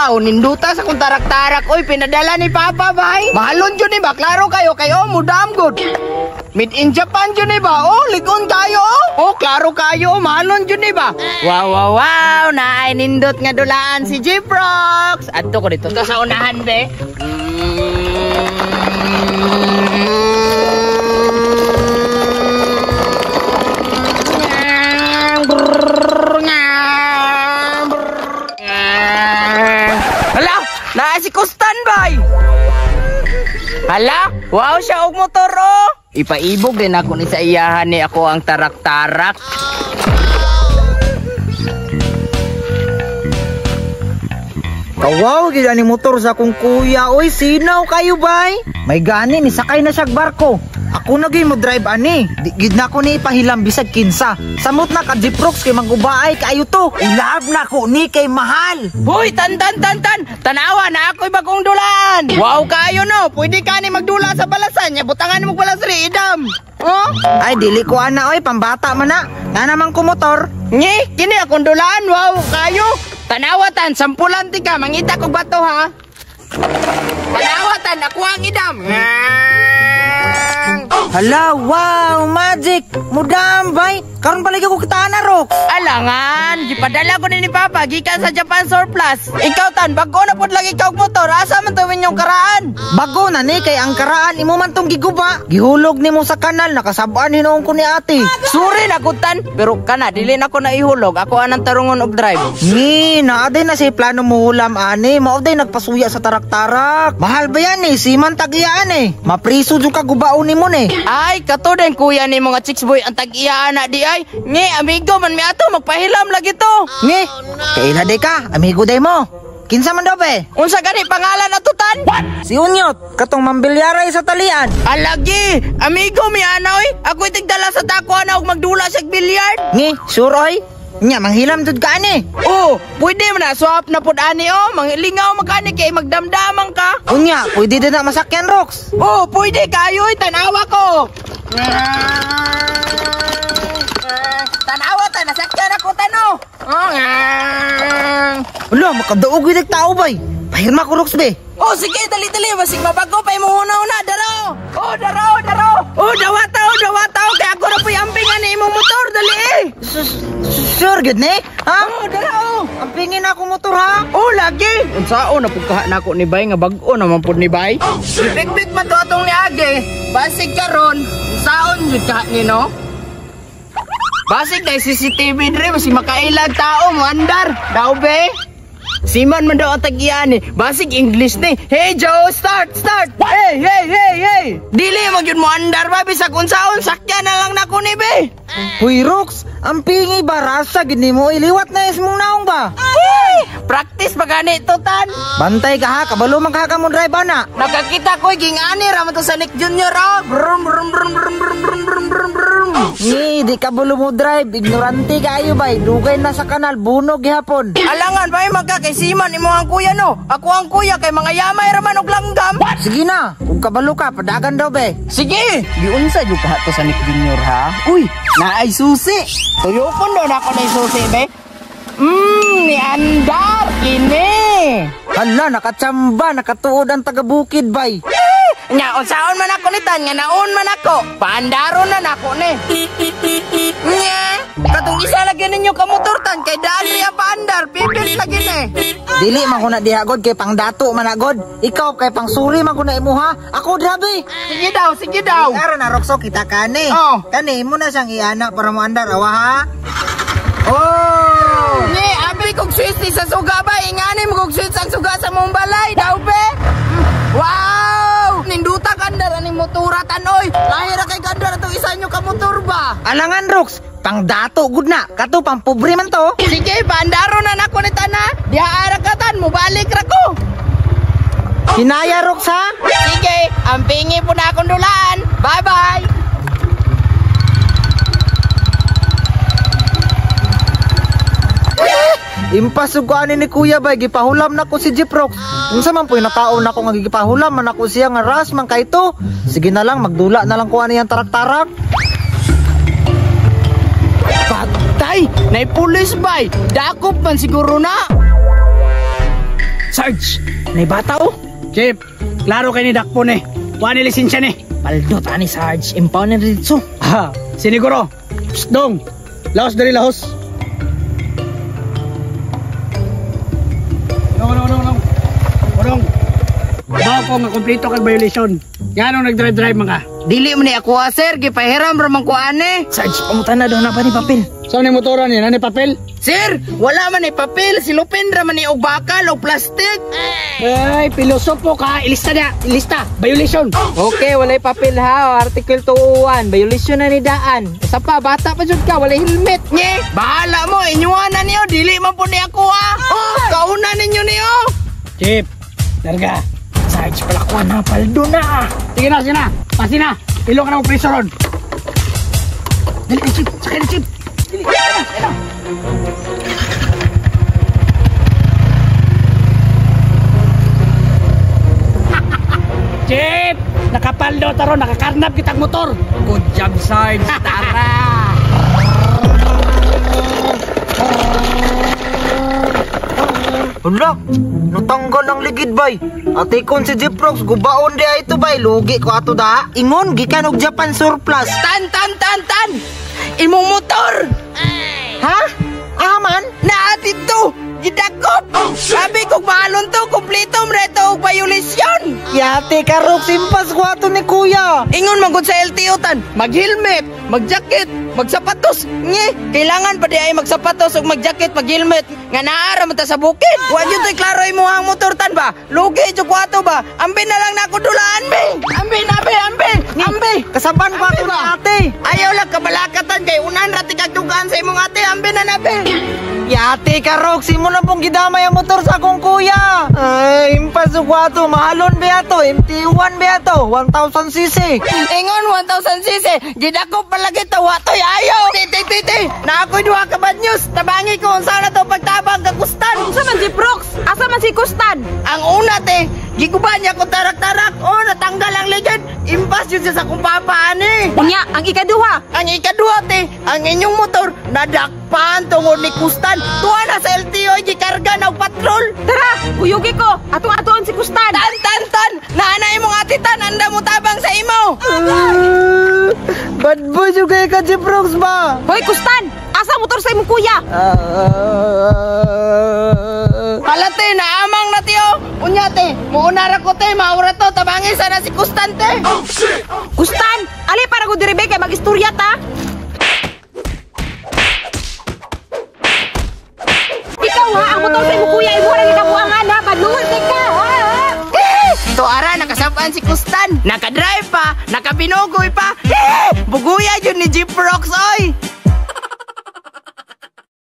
Wow, ninduta sa kung tarak-tarak. Uy, pinadala ni Papa, bay. Mahalon dyan ba? Klaro kayo. Kayo, mudam good. Made in Japan dyan ba? Oh, ligon kayo. Oh, klaro kayo. Mahalon dyan ba? Wow, wow, wow. Naay nindot nga dulaan si Jiprox. Adto ko dito. Ito sa unahan, be. Si Kustan, bay. Hala, wow siya og motor, oh. Ipaibog din ako ni sa iyahan ni ako ang tarak-tarak. Kawaw, gila ni motor sa akong kuya. Uy, sinaw kayo, bay. May gani, ni sakay na siya barko. Ako na mo drive ani. Gid na ko ni ipahilam bisag kinsa. Samot na ka Jiprox kay magubaay kayo to. Ilab na ko ni kay mahal. Hoy, tan. Tanawa na ako'y bagong dulaan. Wow kayo no. Pwede ka ni magdula sa balasan niya. Butangan mo balas ri idam. Oh? Ay dili ko ana oy, pambata man na. Nga naman ko motor. Ngi, kini akong dulaan. Wow kayo. Tanawa tan, sampulan ti ka mangita kog bato ha. Tanawa tan, ako ang idam. Hala, wow, magic. Mudam, bay. Karon palagi ko kita na, Rox. Alangan, gipadala ko ni Papa, gikan sa Japan Surplus. Ikaw tan, bago na pod lagi ikaw motor. Asa man tawin yung karaan? Bago na ni, kay ang karaan, imo man tong giguba. Gihulog ni mo sa kanal, nakasabaan hinoon ko ni ate. Suri na kutan, pero kana, dili na ko na ihulog. Ako anang tarungon of drive. Ni, naaday na si plano mo hulam, ani. Maoday nagpasuya sa tarak-tarak. Mahal ba yan, eh? Siman tagiyaan, eh. Mapriso dyan kagubaon ni mo, eh. Ay, kato din kuya ni mga chicks boy ang tag-iyaan na di ay. Ngi, amigo man mi ato magpahilam lagi to. Ngi, kaila day ka, amigo day mo. Kinsa man daw be? Unsa gani pangalan atutan? Si Unyot, katong mambilyaray sa talian. Alagi, amigo mi ana oy. Ako itigdala sa dako ana og magdula sa bilyard. Ngi, sure oy. Nya manghilam jud ka ani. Oh, pwede man na swap na pud ani oh. Manglingaw magani kay magdamdaman ka. Unya, pwede din na masakyan Rox. Oh, pwede kayo tanawa ko. Tanawa ta nasakyan ako tano. Wala, makadaog yung tao bay. Pahirma ko Rox be. Oh, sige, dali-dali. Masig mabago pa yung una-una. Daro! Oh, daro! Oh, dawata. Kaya ako na po yung ampingan ni imong motor. Dali eh! Sure, good ne? Ha? Oh, daro! Ampingin ako motor ha? Oh, lagi! Unsao na pagkaha na ako ni Bay. Nga bago naman po ni Bay. Big man to atong ni Age. Basig karon. Unsaon yun kaha ni no? Basig na CCTV dre. Masig makailag tao. Mandar. Daw be? Siman man daw ang tag-iyan eh. Basig English ni. Hey Joe, start! Hey! Dili magyud mo andar ba bisag unsaon sakyan na lang nako ni be. Huy Rox, ang pingi barasa gini mo iliwat na ismong naong ba? Practice ba gani to tan? Bantay ka ha, kabalo magkaka mo drive na. Nakakita ko gingani ra man to sa Nick Junior oh. Brum. Ni, di kabalo mo drive, ignorante kayo ba? Dugay na sa kanal, bunog gihapon. Alangan ba magka kay Siman imo ang kuya no? Ako ang kuya kay mga yamay ra man og langgam. Sige na, kung kabalo ka, padagan daw be. Sige, giunsa jud ka to sa Nick Junior ha. Uy, naay susi. Tuyo ko no na ako na susi be. Ni andar kini. Hala, nakatsamba, nakatuod ang taga-bukid bay. Nya, unsaon man ako ni tan nga naon man ako. Paandaron na nako ni. Nya, katong isa lagi ninyo kamotor tan kay daan niya paandar, pipil lagi ni. Dili man ko na dihagod kay pangdato man agod. Ikaw kay pangsuri man ko na imo ha. Ako drabe. Sige daw. Ara na Roxo kita kani. Oh. Kani mo na siyang iana para mo andar awa ha. Oh! Ni, abi kog switch ni sa suga ba? Ingani mo kog switch ang suga sa mong balay, daw be? Wow! Ninduta kandar ani motora tanoy. Lahira kay kandar ato isa nyo ka motor ba? Alangan Rox, pangdato gud na. Kato pang pobre man to. Sige, pandaro na nako ni tana. Diha ara ka tan, mubalik ra ko. Hinaya Rox ha? Sige, ampingi po na akong dulaan. Bye-bye! Impasog ko ani ni Kuya bay, gipahulam na ko si Jiprox. Unsa man po'y nakaon ako nga gipahulam man ako siya nga ras man kay to. Sige na lang, magdula na lang ko ani yang tarak-tarak. Patay! Nay pulis bay! Dakop man siguro na! Sarge, may bata oh. Chip, klaro kay ni Dakpo ni. Wala ni lisensya ni. Paldo ta ni Sarge, impound na dito. Ha, siniguro. Psst, dong. Lahos dari lahos. Dong. Bawa ko nga kompleto kag violation. Nga nung nag-drive mga. Dili man ni ako sir, gipahiram ra man ko ani. Sarge, pamutan na daw na ba ni papel? Saan ni motoran ni? Nani papel? Sir, wala man ni papel, silupin ra man ni og bakal o plastic. Ay, pilosopo ka. Ilista na. Ilista. Violation. Okay, walay papel ha. Article 201, violation na ni daan. Isa pa, bata pa jud ka, walay helmet. Nye, bahala mo, inyuanan niyo, dili man po ni ako ha. Kauna ninyo niyo. Chip, larga. Sarge, palakuan na, paldo na. Sige na. Pasi na. Ilo ka na mo preso ron. Dali ka, Chip. Sakay na, Chip. Dali, sakay na. Chip! Nakapaldo taro, nakakarnap kitang motor. Good job, Sarge. Tara. Hala, natanggal ang ligid bay. Ate kon si Jiprox, gubaon di ay ito bay. Lugi ko ato da. Ingon, gikan og Japan surplus. Tan. Imong motor. Ha? Aman? Na dito, gidakop. Sabi ko mahalon to, kumpleto mo reto og violation. Yate ka, Rox, impas ko ato ni kuya. Ingon man gud sa LTO tan, mag-helmet, mag-jacket, magsapatos. Nye, kailangan pa di ay magsapatos ug mag-jacket, mag-helmet. Nga naara man ta sa bukid. Wa jud toy klaro imong motor tan ba? Lugi jud ko ato ba? Ambi na lang nako dulaan be. Ambi. Kasaban ko ato na ate. Ayaw lang kabalakatan kay unan ra tigag dugaan sa imong ate, ambi na nabe. Yate ka, Rox, imo na pong gidamay ang motor sa akong kuya. Ay, impas ko ato. Mahalon ba ato? MT1 ba ato? 1000cc. Ingon 1000cc, gidako palagi tawa toy ayaw. Titi. Na ako'y duha ka bad news. Tabangi ko unsa na to pagtabang ka Kustan. Unsa man si Prox? Asa man si Kustan? Ang una te, giguban niya ko tarak-tarak. Oh, natanggal ang ligid. Impas yun siya sa kong papa ani. Unya, ang ikaduha. Ang ikaduha te, ang inyong motor nadakpan tungod ni Kustan. Tuwa na sa LTO gikarga na og patrol. Tara, uyugi ko. Atong-atoon si Kustan. Tan. Naanay mong atitan, anda mo tabang sa imo. Bad boy yung kaya ka, Jiprox ba? Hoy, Kustan! Asa motor sa imong kuya? Halate, naamang na tiyo. Unya te, muuna ra ko te, maura to, tabangi sana si Kustan te. Kustan, ali para ko diribe kay mag-istorya ta. Ikaw ha, ang motor sa imong kuya imo ra gikabuangan ha, badlungan ka. To ara nakasabaan si Kustan. Nakadrive pa, nakabinugoy pa. Buguya yun ni Jiprox oy.